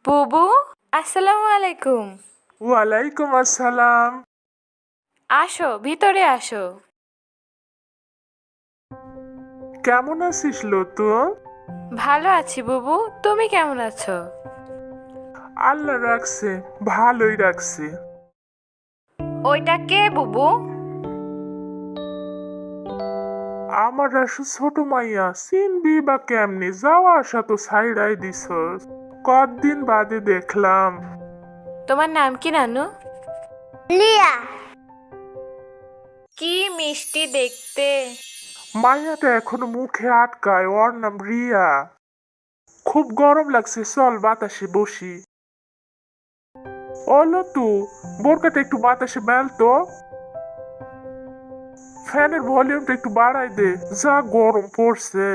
বুবু, আসসালামু আলাইকুম। ওয়ালাইকুম আসসালাম। আসো, ভিতরে আসো। কেমন আছিস লতু? ভালো আছি বুবু, তুমি কেমন আছো? আল্লাহ রাখছে, ভালোই রাখছে। ওইটা কে বুবু? আমার আসু ছোট মাইয়া, চিনবি বা কেমনি? যাওয়া আসা তো সাইডাই দিছস, কতদিন বাদে দেখলাম। তোমার নাম কি নানু? লিয়া। কি মিষ্টি দেখতে। মাইয়াটা এখনো মুখে আটকায়, ওর নাম রিয়া। খুব গরম লাগছে, চল বাতাসে বসি। ও লতু, বোরকাটা একটু বাতাসে মেল তো। ফ্যানের ভলিউমটা একটু বাড়াই দে, যা গরম পড়ছে।